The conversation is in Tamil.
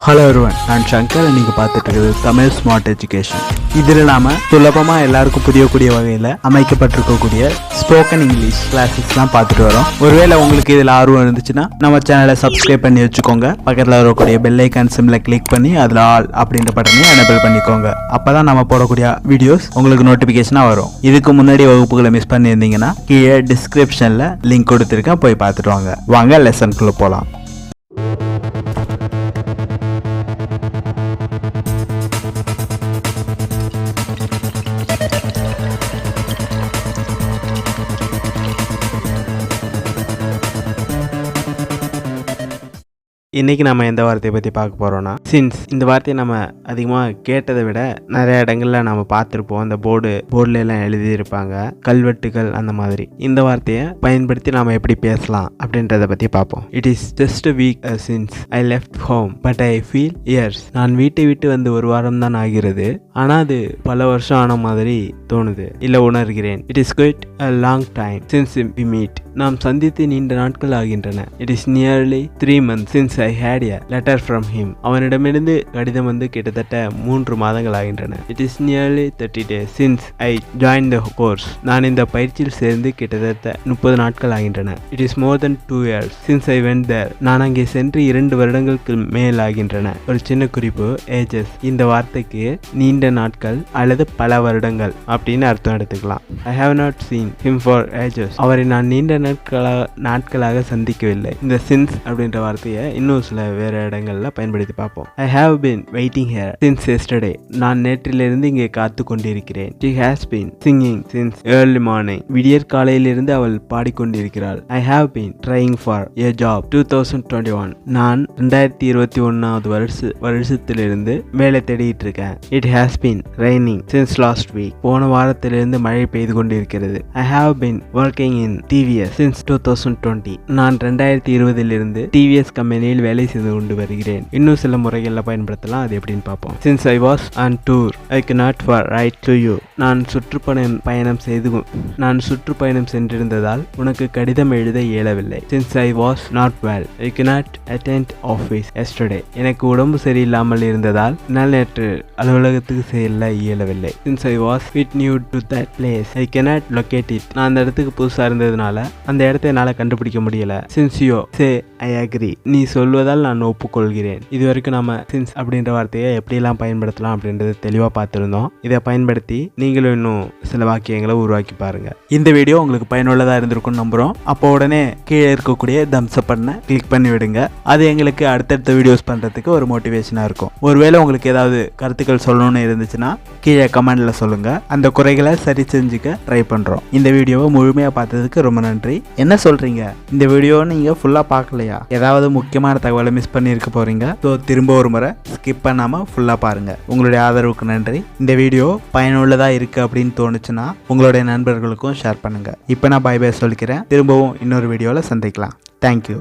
ஹலோ everyone, நான் சங்கர். நீங்கள் பார்த்துட்டு இருக்கிறது தமிழ் ஸ்மார்ட் எஜுகேஷன். இதில் நாம் சுலபமாக எல்லாருக்கும் புரியக்கூடிய வகையில் அமைக்கப்பட்டிருக்கக்கூடிய ஸ்போக்கன் இங்கிலீஷ் கிளாஸஸ்லாம் பார்த்துட்டு வரோம். ஒருவேளை உங்களுக்கு இதில் ஆர்வம் இருந்துச்சுன்னா நம்ம சேனலை சப்ஸ்கிரைப் பண்ணி வச்சுக்கோங்க. பக்கத்தில் வரக்கூடிய பெல் ஐக்கான் சிம்மில் கிளிக் பண்ணி அதில் ஆல் அப்படின்ற பட்டனை எனேபிள் பண்ணிக்கோங்க. அப்போ தான் நம்ம போடக்கூடிய வீடியோஸ் உங்களுக்கு நோட்டிஃபிகேஷனாக வரும். இதுக்கு முன்னாடி வகுப்புகளை மிஸ் பண்ணியிருந்தீங்கன்னா கீழே டிஸ்கிரிப்ஷனில் லிங்க் கொடுத்துருக்கேன், போய் பார்த்துட்டு வாங்க. வாங்க லெசனுக்குள்ளே போகலாம். இன்றைக்கி நம்ம எந்த வார்த்தையை பற்றி பார்க்க போகிறோன்னா சின்ஸ். இந்த வார்த்தையை நம்ம அதிகமாக கேட்டதை விட நிறைய இடங்களில் நம்ம பார்த்துருப்போம். அந்த போர்டில் எல்லாம் எழுதியிருப்பாங்க, கல்வெட்டுகள் அந்த மாதிரி. இந்த வார்த்தையை பயன்படுத்தி நாம் எப்படி பேசலாம் அப்படின்றத பற்றி பார்ப்போம். It is just a week since I left home but I feel years. நான் வீட்டை விட்டு வந்து ஒரு வாரம் தான் ஆகிறது, ஆனால் அது பல வருஷம் ஆன மாதிரி தோணுது, இல்லை உணர்கிறேன். It is quite a long time since we meet. நாம் சந்தித்து நீண்ட நாட்கள் ஆகின்றன. It is nearly 3 months since I had a letter from him. அவனிடமிருந்து கடிதம் வந்து கிட்டத்தட்ட 3 மாதங்கள் ஆகின்றன. It is nearly 30 days since I joined the course. நான் இந்த பயிற்சியில் சேர்ந்து கிட்டத்தட்ட 30 நாட்கள் ஆகின்றன. It is more than 2 years since I went there. நான் அங்கே சென்று 2 வருடங்களுக்கு மேல் ஆகின்றன. ஒரு சின்ன குறிப்பு, ages இந்த வார்த்தைக்கு நீண்ட நாட்கள் அல்லது பல வருடங்கள் அப்படின்னு அர்த்தம் எடுத்துக்கலாம். I have not seen him for ages. அவரை நான் நீண்ட நாட்களாக சந்திக்கவில்லை. இந்த since அப்படின்ற வார்த்தையை இன்னும் சில வேற இடங்கள்ல பயன்படுத்தி பார்ப்போம். I have been waiting here since yesterday. நான் நேற்றிலிருந்து இங்கே காத்து கொண்டிருக்கிறேன். She has been singing since early morning. விடியற் காலையிலிருந்து அவள் பாடிக்கொண்டிருக்கிறாள். I have been trying for a job 2021. நான் 2021வது வருஷத்திலிருந்து வேலை தேடிட்டு இருக்கேன். It has been raining since last week. போன வாரத்திலிருந்து மழை பெய்து கொண்டிருக்கிறது. I have been working in TVS since 2020. நான் 2020லிருந்து TVS கம்பெனியில் வேலை செய்து கொண்டு வருகிறேன். இன்னும் சில முறைகளில் பயன்படுத்தலாம். அது எப்படின்னு பார்ப்போம். Since I was on tour, I cannot write to you. நான் சுற்றுப்பயணம் சென்றிருந்ததால் உனக்கு கடிதம் எழுத இயலவில்லை. Since I was not well, I cannot attend office yesterday. எனக்கு உடம்பு சரியில்லாமல் இருந்ததால் நான் நேற்று அலுவலகத்துக்கு செல்ல இயலவில்லை. Since I was with new to that place, I cannot locate it. நான் அந்த இடத்துக்கு புதுசாக இருந்ததுனால அந்த இடத்தை என்னால் கண்டுபிடிக்க முடியல. Since you say I agree. நீ சொல்வதால் நான் ஒப்புக்கொள்கிறேன். இது வரைக்கும் நம்ம சின்ஸ் அப்படின்ற வார்த்தையை எப்படியெல்லாம் பயன்படுத்தலாம் அப்படின்றது தெளிவாக பார்த்துருந்தோம். இதை பயன்படுத்தி நீங்களும் இன்னும் சில வாக்கியங்களை உருவாக்கி பாருங்க. இந்த வீடியோ உங்களுக்கு பயனுள்ளதாக இருந்திருக்கும்னு நம்புகிறோம். அப்போ உடனே கீழே இருக்கக்கூடிய தம்ஸ் அப் பண்ண கிளிக் பண்ணி விடுங்க. அது எங்களுக்கு அடுத்தடுத்த வீடியோஸ் பண்ணுறதுக்கு ஒரு மோட்டிவேஷனாக இருக்கும். ஒருவேளை உங்களுக்கு ஏதாவது கருத்துக்கள் சொல்லணும்னு இருந்துச்சுன்னா கீழே கமெண்ட்ல சொல்லுங்க. அந்த குறைகளை சரி செஞ்சுக்க ட்ரை பண்ணுறோம். இந்த வீடியோவை முழுமையாக பார்த்ததுக்கு ரொம்ப நன்றி. என்ன சொல்றீங்க? இந்த வீடியோவை நீங்கள் ஃபுல்லாக பார்க்கலையா? ஏதாவது முக்கியமான தகவலை மிஸ் பண்ணியிருக்க போறீங்க. ஸோ திரும்ப ஒரு முறை ஸ்கிப் பண்ணாமல் ஃபுல்லாக பாருங்க. உங்களுடைய ஆதரவுக்கு நன்றி. இந்த வீடியோ பயனுள்ளதாக இருக்கு அப்படின்னு தோணுச்சுன்னா உங்களுடைய நண்பர்களுக்கும் ஷேர் பண்ணுங்க. இப்போ நான் பை பை சொல்லிக்கிறேன். திரும்பவும் இன்னொரு வீடியோவில் சந்திக்கலாம். தேங்க்யூ.